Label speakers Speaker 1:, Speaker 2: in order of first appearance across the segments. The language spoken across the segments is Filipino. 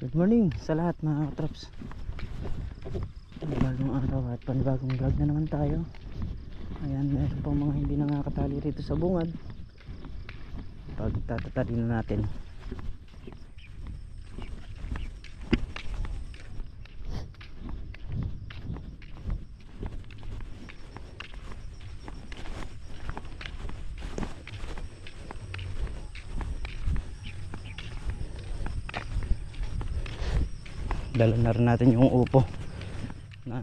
Speaker 1: Good morning sa lahat mga katraps. Bagong araw at panibagong vlog na naman tayo. Ayan, meron pang mga hindi nakakatali rito sa bungad. Pagtatatali na natin. Dala na rin natin yung upo na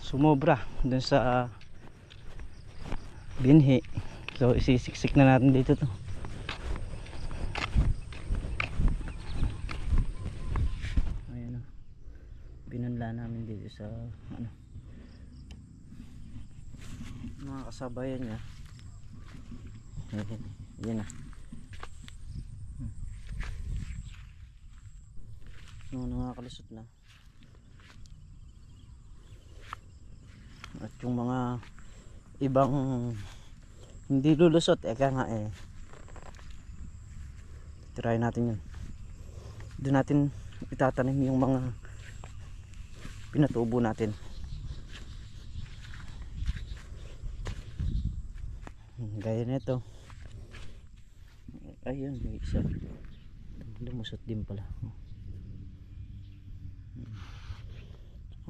Speaker 1: sumobra dun sa binhi, so isisiksik na natin dito to. Ayan o, binanla namin dito sa mga kasabayan niya. Yan na. Nakakalusot na. At yung mga ibang hindi lulusot, eka nga try natin yun. Doon natin itatanim yung mga pinatubo natin. Gaya nito. Ayun, may isa lumusot din pala.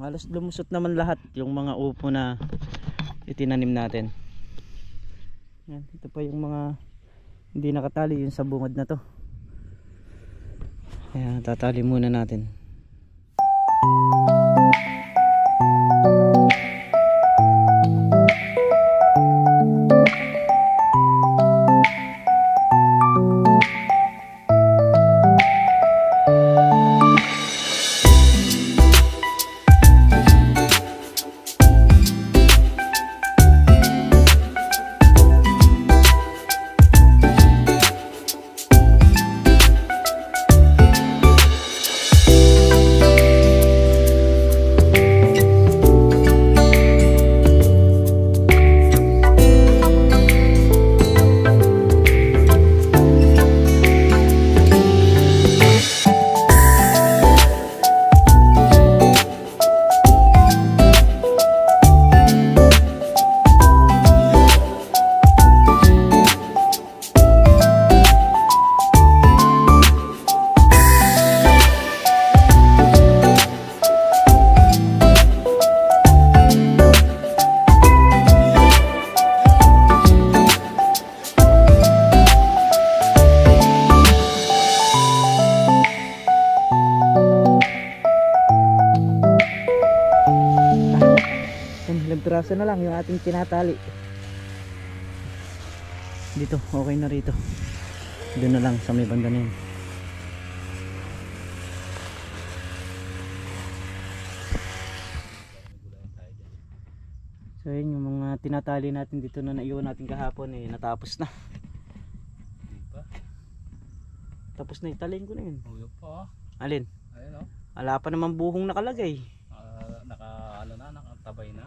Speaker 1: Halos lumusot naman lahat yung mga upo na itinanim natin. Yan, ito pa yung mga hindi nakatali yun sa bungad na to. Ayan, tatali muna natin. Piraso na lang yung ating tinatali dito, okay na rito. Doon na lang sa may banda na yun. So yun yung mga tinatali natin dito na naiwan natin kahapon, natapos na. Tapos na, italin ko na yun. Alin? Ayun, ala pa naman buhong nakalagay.
Speaker 2: Nakatabay na.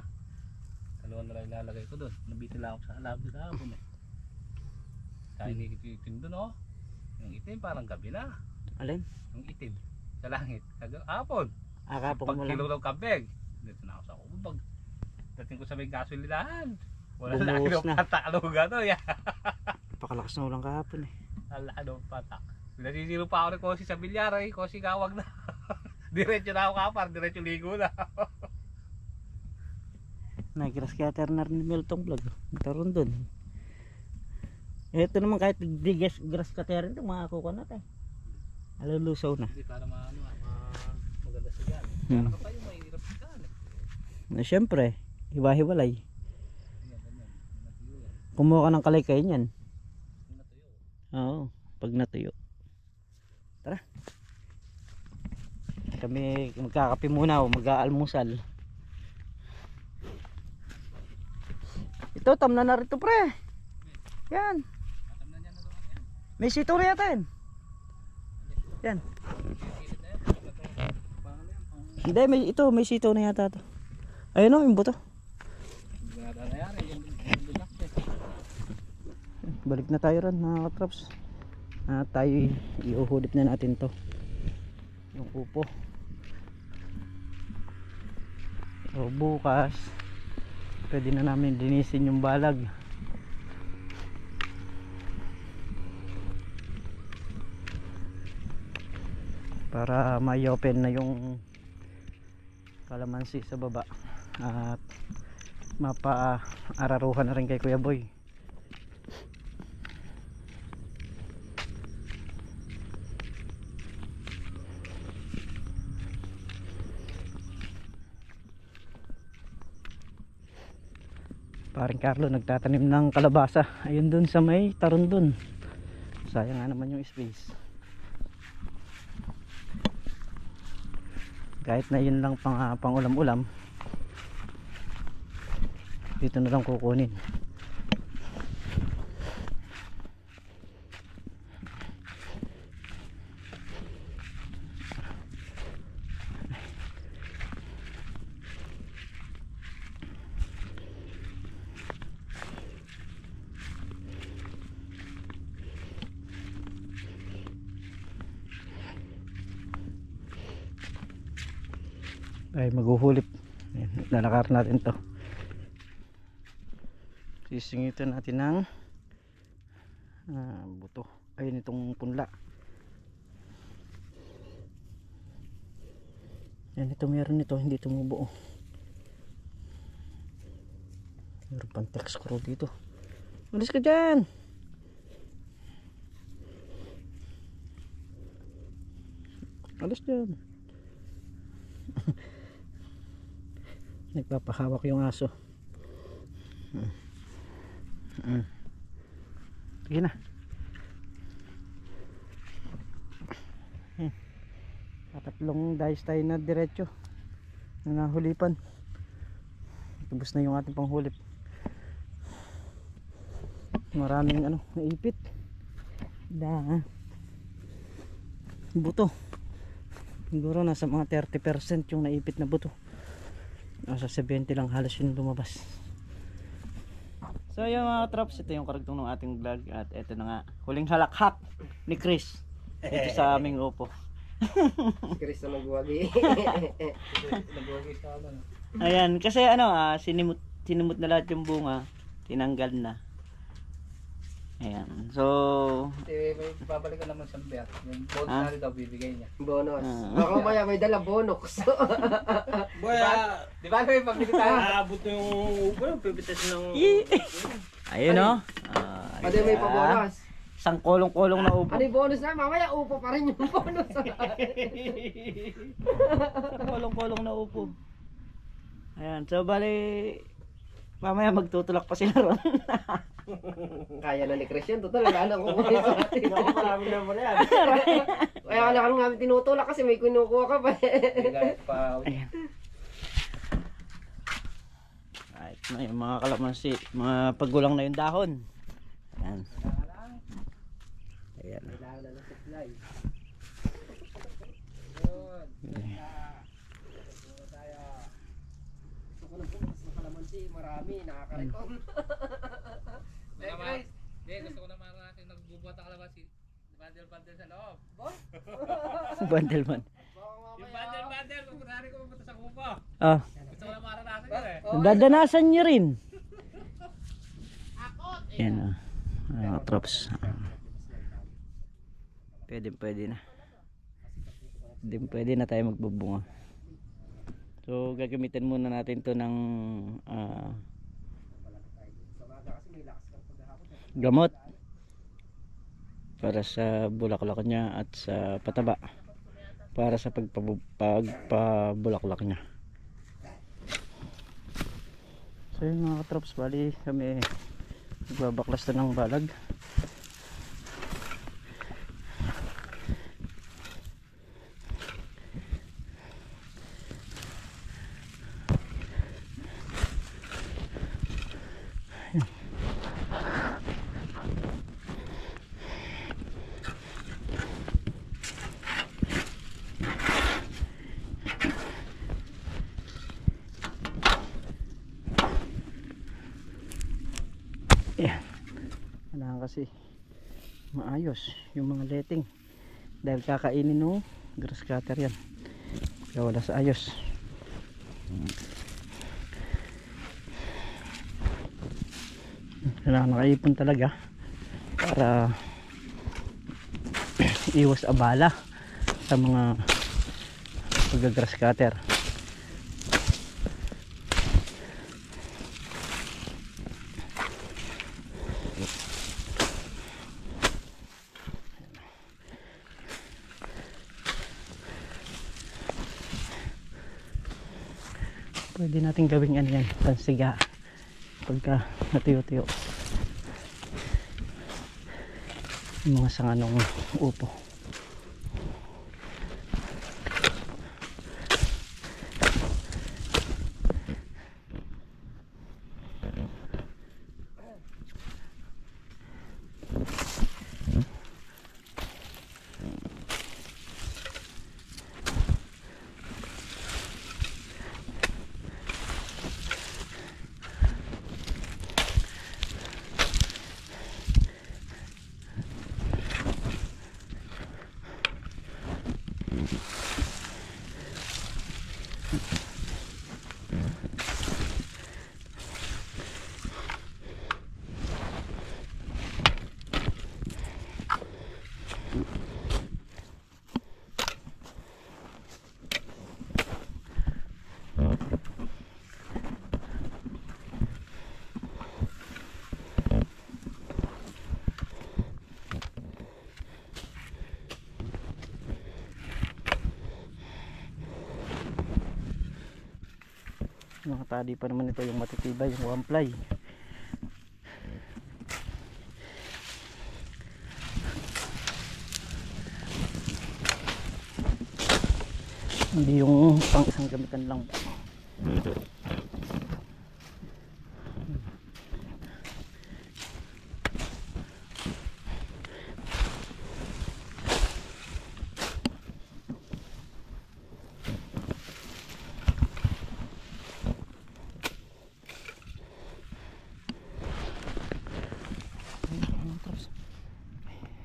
Speaker 2: Dalawang na lang ilalagay ko doon. Nabitin lang ako sa alab doon kahapon Kaya inikitin doon Yung itim parang gabi na.
Speaker 1: Alin?
Speaker 2: Yung itim sa langit. Kahapon.
Speaker 1: Kahapon mo lang.
Speaker 2: Pag-kilo ng kabeg. Dito na ako sa kubag. Dating ko sa may gasolinahan. Wala na
Speaker 1: Bumuhos
Speaker 2: yung
Speaker 1: na.
Speaker 2: patak. Ano gano'n
Speaker 1: Napakalakas na ulang kahapon
Speaker 2: Wala anong patak. Nasisiro pa ako ng kosi sa bilyar kosi kawag na. Diretso na ako kapar. Diretso ligo na.
Speaker 1: Nag-grass cutter na rin ni Milton Vlog. Nagkaroon dun. Ito naman kahit di grass cutter ito makakuha natin. Alulusaw na.
Speaker 2: Hindi para maganda sa yan. Para pa yung mahirap sa yan
Speaker 1: Na syempre, hiwa-hiwalay. Kumuha ka ng kalaykay niyan. Oo, pag natuyo. Tara. Kami magkakape muna o mag-aalmusal. Ito, tamna na rito pre. Yan. May sito na yata yan. Yan. Hindi, may sito na yata to. Ayun o, yung buto. Balik na tayo ron mga katraps. At tayo iuhulip na natin to, yung upo. So bukas pwede na namin linisin yung balag para may open na yung kalamansi sa baba at mapa-araruhan na rin kay Kuya Boy. Paring Carlo nagtatanim ng kalabasa ayun dun sa may taron dun. Sayang nga naman yung space. Kahit na yun lang pang ulam-ulam, dito na lang kukunin. Ay maghuhulip. Lalakar natin to, sisingitan natin ng buto ay nitong punla. Yan, ito meron nito, hindi tumubuo. Meron pang text screw dito. Alis ka dyan. Alis dyan. Nagpapahawak yung aso. Sige na. Tatlong dice tayo na diretso na nahulipan. Tubos na yung ating panghulip. Maraming naipit. Buto. Siguro nasa mga 30% yung naipit na buto. Nasa 70 lang halos yung lumabas. So yung mga traps, ito yung karagtong ng ating vlog. At ito na nga, huling halakhak ni Chris dito sa aming upo.
Speaker 3: Chris na nagwagi.
Speaker 2: Nagwagi sa amin.
Speaker 1: Ayan, kasi sinimot na lahat yung bunga, tinanggal na. Ayan, so
Speaker 2: May babalikan naman sa biyak. Yung bonus na rin daw bibigay niya.
Speaker 3: Bonus. Baka maya may dala bonus.
Speaker 2: Boy, di ba may pabili tayo?
Speaker 4: Abot yung pipitas ng...
Speaker 1: ayun o.
Speaker 3: Pwede may pa-bonus.
Speaker 1: Isang kolong-kolong na upo.
Speaker 3: Ano yung bonus na? Mamaya upo pa rin yung bonus.
Speaker 1: Kolong-kolong na upo. Ayan, so bali mamaya magtutulak pa sila ron.
Speaker 3: Kaya na ni Chris yun. Total, wala na kukunin sa atin.
Speaker 4: Marami na mo yan.
Speaker 3: Kaya wala ka namin tinutulak kasi may kinukuha ka pa.
Speaker 2: Bigay pa.
Speaker 1: Ayan. Right, na yung mga kalamansi, mga paggulang na yung dahon. Ayan. Ayan.
Speaker 3: Kailangan na ng supply. Gusto ko ng pumas na kalamansi. Marami, nakakarekong.
Speaker 2: Gusto ko naman natin nagbubuhat ang kalabas. Bandel-bandel sa loob.
Speaker 1: Bandelman.
Speaker 2: Yung bandel-bandel, pupuntahan ko pupunta sa kupa.
Speaker 1: Ah,
Speaker 2: Gusto ko naman maranasan yun eh.
Speaker 1: dadanasan nyo rin. Ayan o. Props. Pwede na. Pwede na tayo magbubunga. So gagamitin muna natin to ng gamot para sa bulaklak niya at sa pataba para sa pagpabulaklak niya. So yun mga katrops, bali kami nagbabaklas na ng balag. Ayan. Kailangan kasi maayos yung mga letting dahil kakainin ng grass cutter yan kaya wala sa ayos. Kailangan nakaipon talaga para iwas abala sa mga pag-grass cutter. Pwede natin gawing ano yan, pansiga pagka natuyo-tuyo yung mga sanga ng upo. Nakatali pa naman ito yung matitibay, yung one ply. Hindi yung pang isang gamitan lang.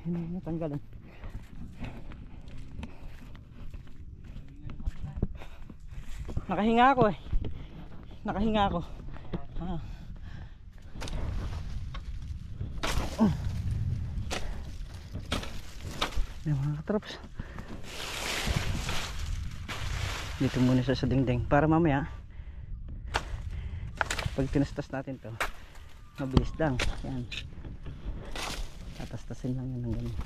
Speaker 1: Hindi natanggalan. Nakahinga ako eh. Nakahinga ako. Yan mga katrops. Dito muna siya sa dingding para mamaya pag tinastas natin to mabilis lang. Yan. Tatas-tasin lang yun ng ganun.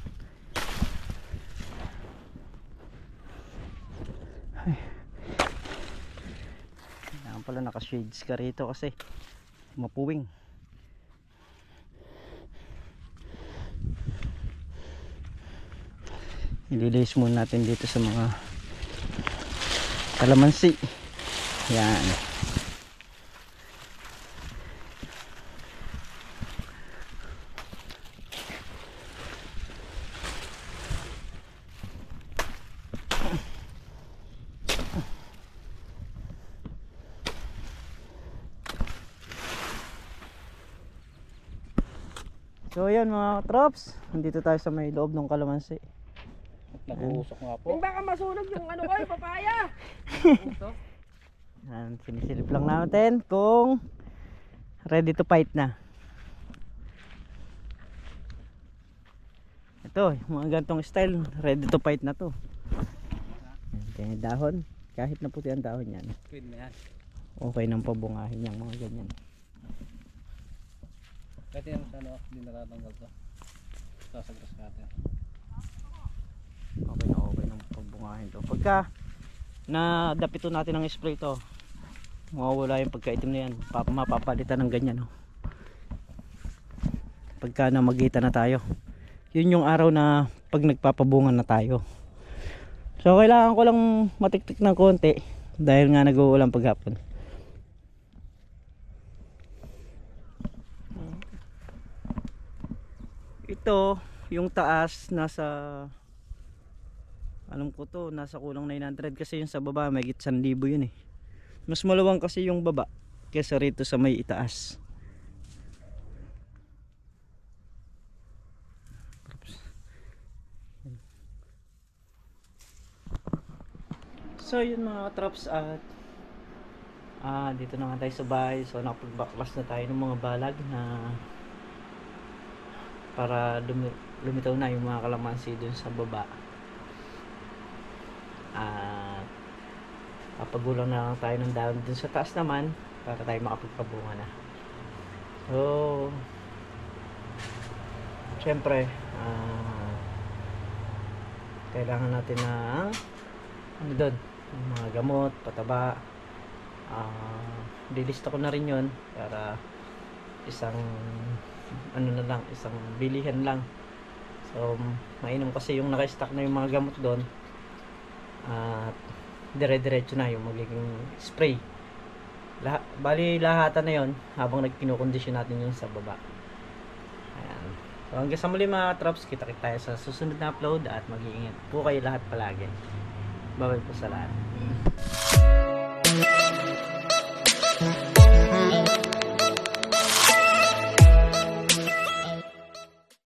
Speaker 1: Ay. Kailangan pala naka-shades ka rito kasi mapuwing. Ililis muna natin dito sa mga kalamansi. Yan. So yan mga trops, nandito tayo sa may loob ng kalamansi.
Speaker 2: Nag-uusok nga po.
Speaker 3: Kung baka masunog yung ano ko, yung papaya.
Speaker 1: Yan, sinisilip lang natin kung ready to fight na. Ito, mga gantong style, ready to fight na to. Yan, dahon, kahit na puti ang dahon yan.
Speaker 2: Pwede na yan.
Speaker 1: Okay nang pabungahin yung mga ganyan.
Speaker 2: Pwede yan sa ano, hindi natatanggal to. Sa grass cutter.
Speaker 1: Okay nang pabungahin to. Pagka nadapito natin ng spray to, mawawala yung pagkaitim na yan. Mapapalitan ng ganyan. Pagka namagita na tayo, yun yung araw na pag nagpapabungan na tayo. So kailangan ko lang matiktik ng konti dahil nga nag-uulan paghapon. Ito yung taas nasa, alam ko to, nasa kulang 900 kasi yung sa baba may higit 1,000 yun eh. Mas malawang kasi yung baba kesa rito sa may itaas. Oops. So yun mga traps at dito naman tayo sa bahay. So nakapag-backlas na tayo ng mga balag na para lumitaw na yung mga kalamansi dun sa baba. At papagulang na lang tayo ng dahon dun sa taas naman para tayo makapagpabunga na. So syempre kailangan natin na ano doon, mga gamot, pataba. Lilista ko na rin yon para isang ano na lang, isang bilihan lang. So mainam kasi yung naka-stock na yung mga gamot doon at dire-diretso na yung magiging spray. Bali lahatan na yon habang nagkinukondisyon natin yung sa baba. Ayan. So hanggang sa muli mga traps, kita-kita tayo sa susunod na upload at mag-iingat po kayo lahat palagi. Bye-bye po sa lahat.